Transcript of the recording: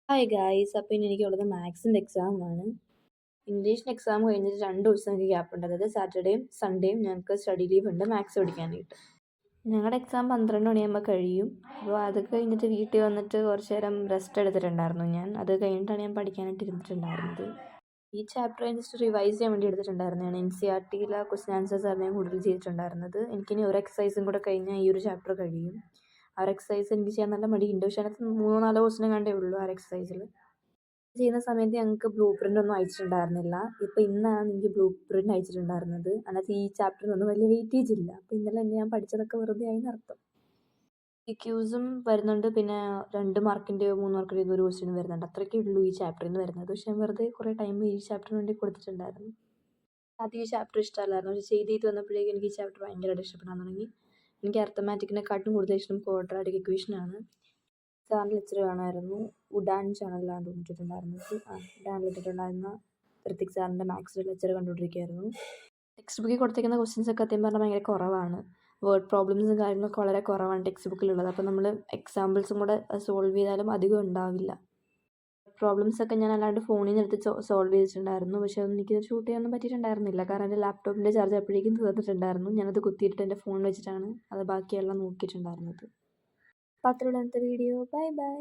Hi guys, അപ്പോൾ ഇനി എനിക്കുള്ളത് മാത്സിൻ്റെ എക്സാമാണ്. ഇംഗ്ലീഷിന് എക്സാം കഴിഞ്ഞിട്ട് 2 ദിവസം എനിക്ക് ഗ്യാപ്പുണ്ട്. അതായത് സാറ്റർഡേയും സൺഡേയും ഞങ്ങൾക്ക് സ്റ്റഡി ലീവ് ഉണ്ട് മാത്സ് പഠിക്കാനായിട്ട്. ഞങ്ങളുടെ എക്സാം 12 മണിയാകുമ്പോൾ കഴിയും. അപ്പോൾ അത് കഴിഞ്ഞിട്ട് വീട്ടിൽ വന്നിട്ട് കുറച്ച് നേരം റെസ്റ്റ് എടുത്തിട്ടുണ്ടായിരുന്നു ഞാൻ. അത് കഴിഞ്ഞിട്ടാണ് ഞാൻ പഠിക്കാനായിട്ട് ഇരുന്നിട്ടുണ്ടായിരുന്നത്. ഈ ചാപ്റ്റർ ഞാൻ ജസ്റ്റ് റിവൈസ് ചെയ്യാൻ വേണ്ടി എടുത്തിട്ടുണ്ടായിരുന്നതാണ്. NCERTയിലെ ക്വസ്റ്റ്യൻ ആൻസേഴ്സാണ് ഞാൻ കൂടുതൽ ചെയ്തിട്ടുണ്ടായിരുന്നത്. എനിക്കിനി ഒരു എക്സസൈസും കൂടെ കഴിഞ്ഞാൽ ഈ ഒരു ചാപ്റ്റർ കഴിയും. ആ ഒരു എക്സസൈസ് എനിക്ക് ചെയ്യാൻ നല്ല മടിയുണ്ട്. പക്ഷേ അതിനകത്ത് 3-4 ക്വസ്റ്റ്യൻ കണ്ടേ ഉള്ളൂ ആ ഒരു എക്സസൈസിൽ. ചെയ്യുന്ന സമയത്ത് ഞങ്ങൾക്ക് ബ്ലൂ പ്രിൻ്റ് ഒന്നും അയച്ചിട്ടുണ്ടായിരുന്നില്ല. ഇപ്പോൾ ഇന്നാണ് എനിക്ക് ബ്ലൂ പ്രിൻ്റ് അയച്ചിട്ടുണ്ടായിരുന്നത്. അതിനകത്ത് ഈ ചാപ്റ്ററിനൊന്നും വലിയ വെയിറ്റേജ് ഇല്ല. അപ്പോൾ ഇന്നലെ തന്നെ ഞാൻ പഠിച്ചതൊക്കെ വെറുതെ ആയി എന്നർത്ഥം. ക്യൂസും വരുന്നുണ്ട്, പിന്നെ 2 മാർക്കിൻ്റെയോ 3 മാർക്കിൻ്റെയോ ഒരു ക്വസ്റ്റ്യൻ വരുന്നുണ്ട്. അത്രയൊക്കെ ഉള്ളൂ ഈ ചാപ്റ്ററിൽ നിന്ന് വരുന്നത്. പക്ഷേ ഞാൻ വെറുതെ കുറേ ടൈം ഈ ചാപ്റ്ററിന് വേണ്ടി കൊടുത്തിട്ടുണ്ടായിരുന്നു. ആദ്യം ഈ ചാപ്റ്റർ ഇഷ്ടമല്ലായിരുന്നു. പക്ഷേ ചെയ്ത് വന്നപ്പോഴേക്കും എനിക്ക് ഈ ചാപ്റ്റർ ഭയങ്കരമായിട്ട് ഇഷ്ടപ്പെടാൻ തുടങ്ങി. എനിക്ക് അർത്ഥമാറ്റിക്കിനെക്കാട്ടും കൂടുതൽ ഇഷ്ടം ക്വാഡ്രാറ്റിക് ഇക്വേഷനാണ്. സാറിൻ്റെ ലെക്ചർ കാണുമായിരുന്നു. ഉഡാൻ ചാനലിലാണ് തോന്നിയിട്ടുണ്ടായിരുന്നത്. ഉഡാനിൽ ഇട്ടിട്ടുണ്ടായിരുന്ന ഋത്തിക് സാറിൻ്റെ മാത്സിൻ്റെ ലെക്ചർ കണ്ടുകൊണ്ടിരിക്കുകയായിരുന്നു. ടെക്സ്റ്റ് ബുക്കിൽ കൊടുത്തിരിക്കുന്ന ക്വസ്റ്റ്യൻസൊക്കെ സത്യം പറഞ്ഞാൽ ഭയങ്കര കുറവാണ്. വേർഡ് പ്രോബ്ലംസും കാര്യങ്ങളൊക്കെ വളരെ കുറവാണ് ടെക്സ്റ്റ് ബുക്കിലുള്ളത്. അപ്പോൾ നമ്മൾ എക്സാമ്പിൾസും കൂടെ സോൾവ് ചെയ്താലും അധികം ഉണ്ടാവില്ല. പ്രോബ്ലംസൊക്കെ ഞാൻ അല്ലാണ്ട് ഫോണിൽ നിന്ന് എടുത്ത് സോൾവ് ചെയ്തിട്ടുണ്ടായിരുന്നു. പക്ഷേ അതൊന്നും എനിക്ക് ഷൂട്ട് ചെയ്യാനൊന്നും പറ്റിയിട്ടുണ്ടായിരുന്നില്ല. കാരണം എൻ്റെ ലാപ്ടോപ്പിൻ്റെ ചാർജ് അപ്പോഴേക്കും തീർന്നിട്ടുണ്ടായിരുന്നു. ഞാനത് കുത്തിയിട്ട് എൻ്റെ ഫോൺ വെച്ചിട്ടാണ് അത് ബാക്കിയെല്ലാം നോക്കിയിട്ടുണ്ടായിരുന്നത്. അപ്പോൾ അത്രയുള്ള ഇന്നത്തെ വീഡിയോ. Bye bye.